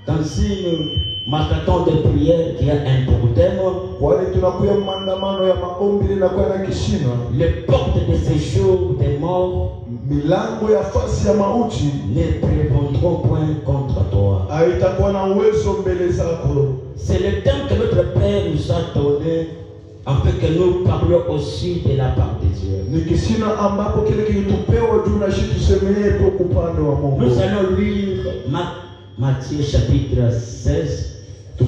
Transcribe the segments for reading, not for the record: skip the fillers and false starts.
Ainsi, nous maltraitons des prières qui ont un problème. Les portes de séjour des morts ne prévendront point contre toi. C'est le temps que notre Père nous a donné afin que nous parlions aussi de la part de Dieu. Nous allons lire Matthieu chapitre 16. Le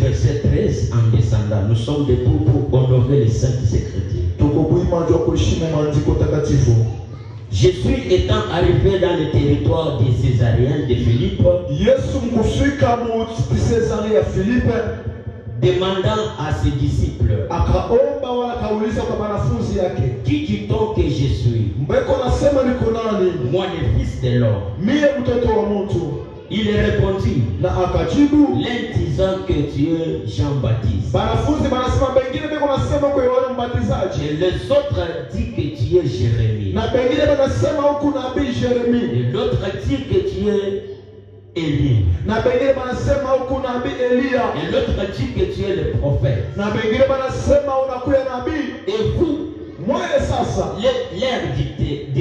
verset 13 en descendant. Nous sommes debout pour honorer les saintes Écritures. Jésus étant arrivé dans le territoire des Césaréens de Philippe, demandant à ses disciples, qui dit-on que je suis? Moi, le fils de l'homme. Il répondit, l'un disant que tu es Jean-Baptiste, et les autres disent que tu es Jérémie, et l'autre dit que tu es Élie, et l'autre dit que tu es le prophète. Et vous, l'air dit-il,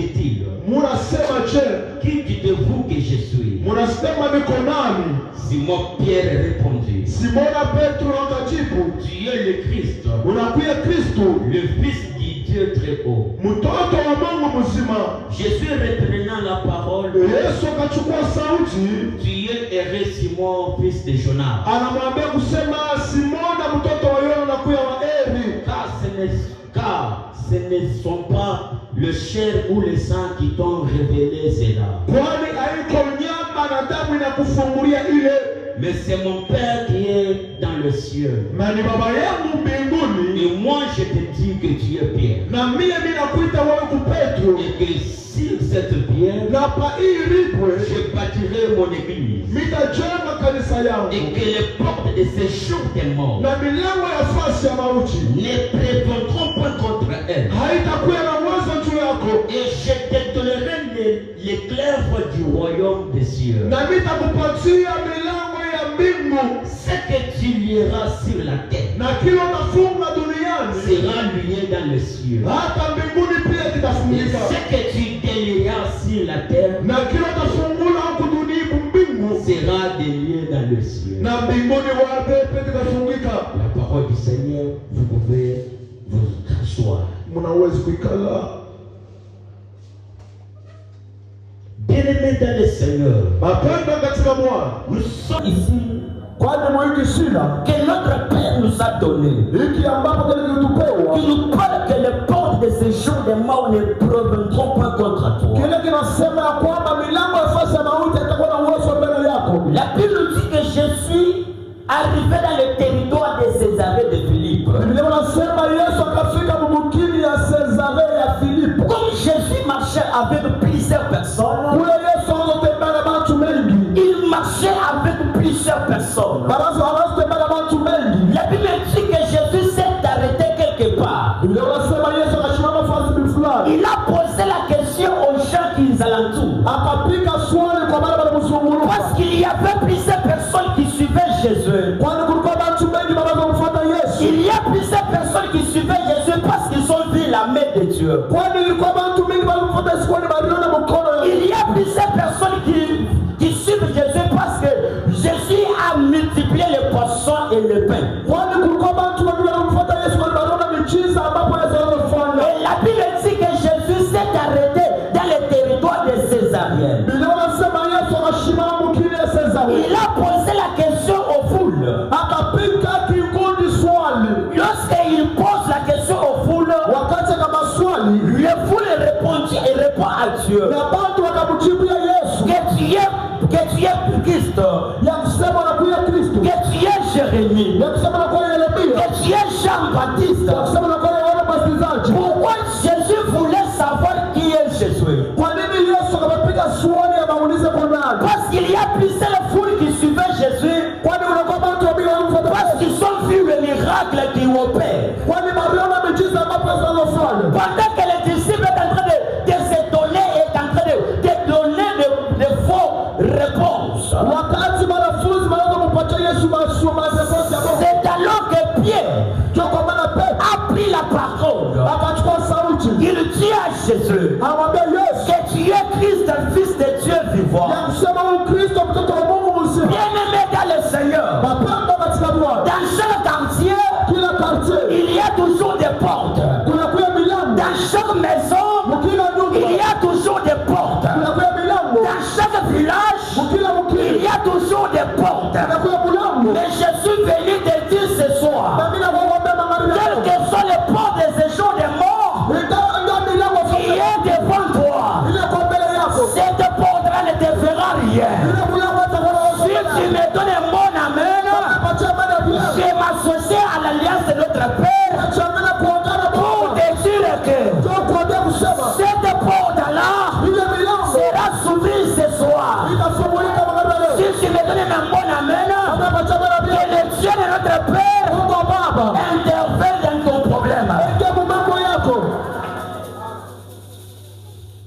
qui dites-vous que je suis? Simon Pierre répondit, tu es le Christ, le Fils du Dieu très haut. Jésus reprenant la parole, tu es heureux Simon, fils de Jonas, car ce ne sont pas le chair ou le sang qui t'ont révélé cela, mais c'est mon Père qui est dans le ciel. Et moi je te dis que tu es Pierre, et que sur cette pierre je bâtirai mon église, et que les portes de ces jours des morts ne prévaudront point contre elle. Et je te donnerai les clés du royaume des cieux. Ce que tu lieras sur la terre sera lié dans le ciel. Et ce que tu délieras sur la terre sera délié dans le ciel. La parole du Seigneur, vous pouvez vous asseoir. Bien-aimés dans le Seigneur, nous sommes ici que notre Père nous a donné, qui nous parle que les portes de ces jours des morts ne proviendront pas contre toi. La Bible nous dit que je suis arrivé dans le territoire de Césarée de Philippe. Comme Jésus marchait avec plusieurs personnes, il marchait avec plusieurs personnes. La Bible dit que Jésus s'est arrêté quelque part. Il a posé la question aux gens qui nous alentourent, parce qu'il y avait plusieurs personnes qui suivaient Jésus. Il y a plusieurs personnes qui suivaient Jésus parce qu'ils ont vu la main de Dieu. Il y a plusieurs personnes qui suivent Jésus parce que Jésus a multiplié les poissons et le pain. Et la Bible dit que Jésus s'est arrêté dans le territoire de Césarée. Il a posé la question aux foules. Lorsqu'il pose la question aux foules, les foules répondent et répondent à Dieu. Que tu es Christ, que tu es Jérémie, que tu es Jean-Baptiste. Pourquoi Jésus voulait savoir qui est Jésus? Parce qu'il y a plusieurs foules qui suivaient Jésus, parce qu'ils ont vu le miracle qui opère. Pendant que les disciples étaient en train de s'étonner et en train de donner de faux réponse. C'est alors que Pierre a pris la parole. Il dit à Jésus que tu es Christ, le Fils de Dieu vivant. Bien-aimé dans le Seigneur, dans chaque quartier, il y a toujours des portes. Dans chaque maison, il y a toujours des portes. Dans chaque village, il y a toujours des portes. Mais je suis venu te dire ce soir, quelles que soient les portes des séjours des morts qui est devant toi, cette porte-là ne te fera rien. Si tu me donnes un bon amen, je m'associe à l'alliance de notre Père pour te dire que cette porte-là sera s'ouvrir ce soir. Si tu me donnes un bon amen, que le Dieu de notre Père intervienne dans ton problème.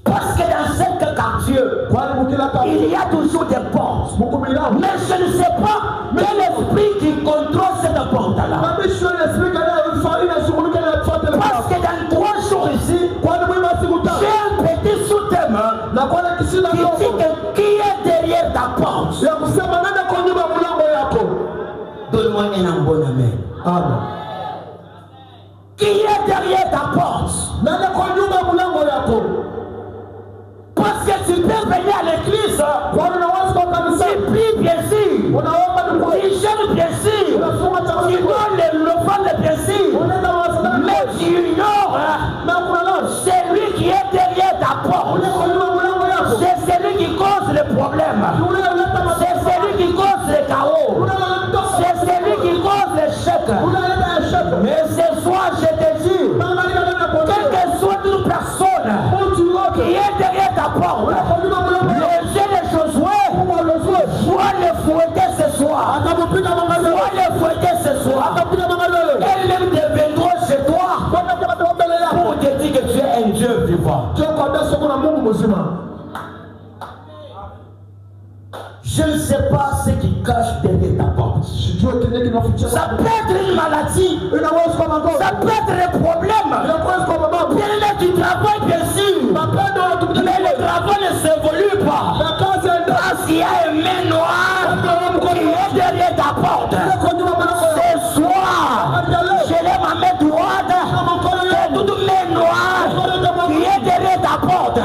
Parce que dans chaque quartier, il y a toujours des portes. Mais je ne sais pas quel esprit qui contrôle cette porte-là. Parce que dans 3 jours ici, j'ai un petit sous-thème qui dit que qui est derrière ta porte. Donne-moi un bon amen. Qui est derrière ta porte? Parce que tu peux venir à l'église, tu pries bien sûr, tu jeûnes bien sûr, tu donnes l'offrande bien sûr, mais tu ignores celui qui est derrière ta porte. C'est celui qui cause le problème, c'est celui qui cause le chaos, c'est celui qui cause l'échec. Mais ce soir je te dis, quelle que soit une personne qui est derrière ta porte, le Dieu de Josué doit le fouetter ce soir, doit le fouetter ce soir. Elle-même deviendra chez toi pour te dire que tu es un Dieu vivant. Je ne sais pas ce qui cache derrière ta porte. Ça peut être une maladie, ça peut être un problème. Bien là tu travailles bien sûr, mais le travail ne s'évolue pas. Parce qu'il y a une main noire qui est derrière ta porte. Ce soir, je lève ma main droite, et toute main noire qui est derrière ta porte.